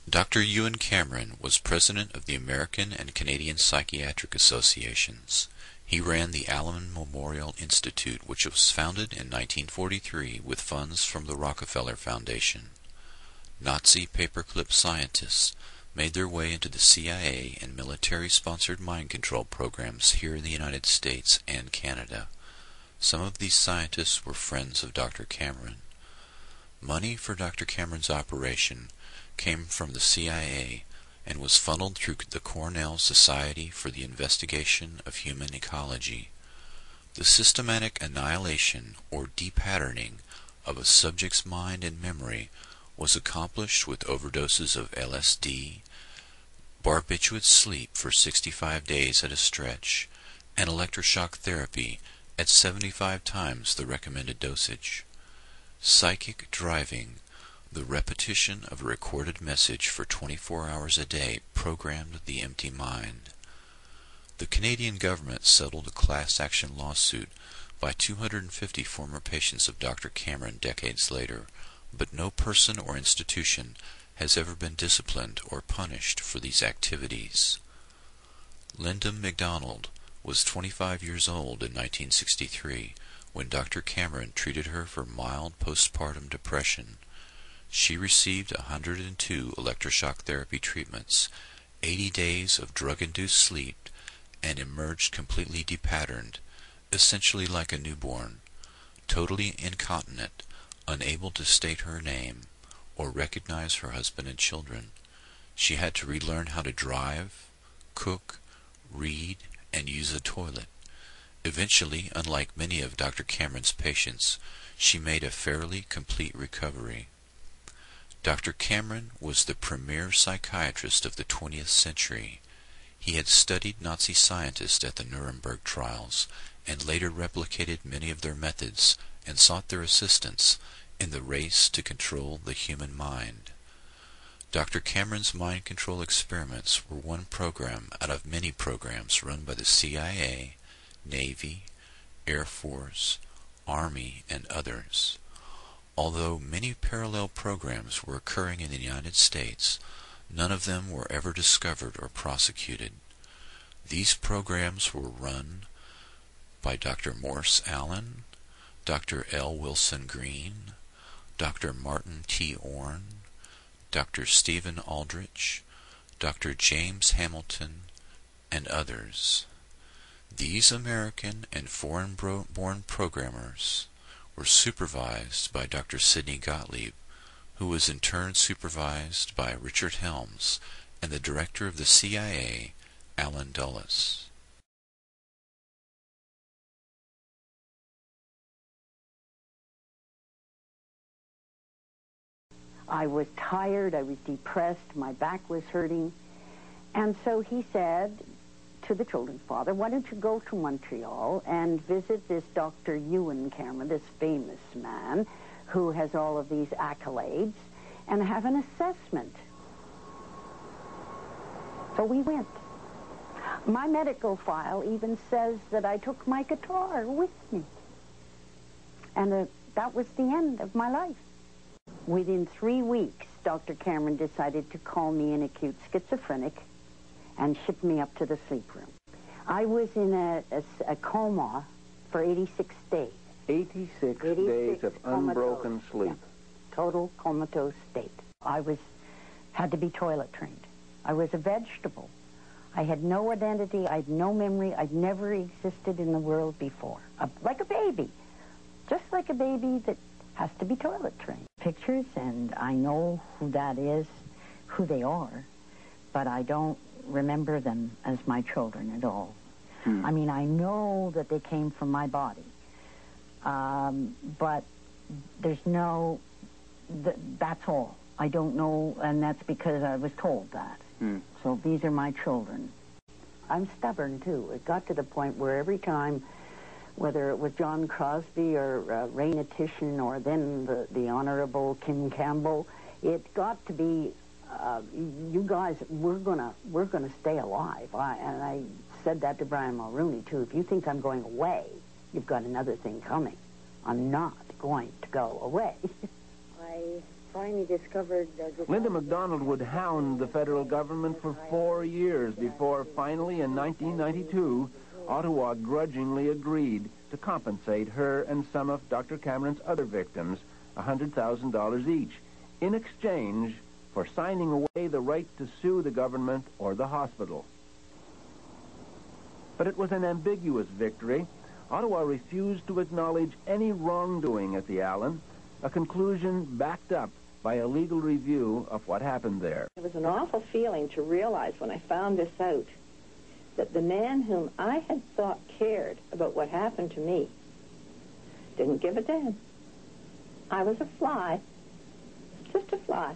Dr. Ewen Cameron was president of the American and Canadian Psychiatric Associations. He ran the Allen Memorial Institute, which was founded in 1943 with funds from the Rockefeller Foundation. Nazi paperclip scientists made their way into the CIA and military-sponsored mind control programs here in the United States and Canada. Some of these scientists were friends of Dr. Cameron. Money for Dr. Cameron's operation came from the CIA and was funneled through the Cornell Society for the Investigation of Human Ecology. The systematic annihilation or depatterning of a subject's mind and memory was accomplished with overdoses of LSD, barbiturate sleep for 65 days at a stretch, and electroshock therapy at 75 times the recommended dosage. Psychic driving, the repetition of a recorded message for 24 hours a day, programmed the empty mind. The Canadian government settled a class action lawsuit by 250 former patients of Dr. Cameron decades later, but no person or institution has ever been disciplined or punished for these activities. Linda MacDonald was 25 years old in 1963 when Dr. Cameron treated her for mild postpartum depression. She received 102 electroshock therapy treatments, 80 days of drug-induced sleep, and emerged completely depatterned, essentially like a newborn, totally incontinent, unable to state her name or recognize her husband and children. She had to relearn how to drive, cook, read, and use a toilet. Eventually, unlike many of Dr. Cameron's patients, she made a fairly complete recovery. Dr. Cameron was the premier psychiatrist of the 20th century. He had studied Nazi scientists at the Nuremberg trials and later replicated many of their methods and sought their assistance in the race to control the human mind. Dr. Cameron's mind control experiments were one program out of many programs run by the CIA, Navy, Air Force, Army, and others. Although many parallel programs were occurring in the United States, none of them were ever discovered or prosecuted. These programs were run by Dr. Morse Allen, Dr. L. Wilson Green, Dr. Martin T. Orne, Dr. Stephen Aldrich, Dr. James Hamilton, and others. These American and foreign-born programmers were supervised by Dr. Sidney Gottlieb, who was in turn supervised by Richard Helms and the director of the CIA, Allen Dulles. I was tired, I was depressed, my back was hurting. And so he said to the children's father, why don't you go to Montreal and visit this Dr. Ewen Cameron, this famous man who has all of these accolades, and have an assessment. So we went. My medical file even says that I took my guitar with me. And that was the end of my life. Within 3 weeks, Dr. Cameron decided to call me an acute schizophrenic and ship me up to the sleep room. I was in a coma for 86 days. 86 days of unbroken sleep. Yeah. Total comatose state. I had to be toilet trained. I was a vegetable. I had no identity. I had no memory. I'd never existed in the world before. Like a baby. Just like a baby that has to be toilet trained. Pictures, and I know who that is, who they are, but I don't remember them as my children at all. I mean, I know that they came from my body, but there's no, that's all. I don't know, and that's because I was told that. So these are my children. I'm stubborn, too. It got to the point where every time, whether it was John Crosby or Raina Titian or then the Honorable Kim Campbell, it got to be, you guys, we're gonna stay alive. And I said that to Brian Mulrooney, too. If you think I'm going away, you've got another thing coming. I'm not going to go away. I finally discovered... Linda MacDonald would hound the federal government for 4 years before finally in 1992, Ottawa grudgingly agreed to compensate her and some of Dr. Cameron's other victims $100,000 each in exchange for signing away the right to sue the government or the hospital. But it was an ambiguous victory. Ottawa refused to acknowledge any wrongdoing at the Allen, a conclusion backed up by a legal review of what happened there. It was an awful feeling to realize when I found this out that the man whom I had thought cared about what happened to me didn't give a damn. I was a fly, just a fly.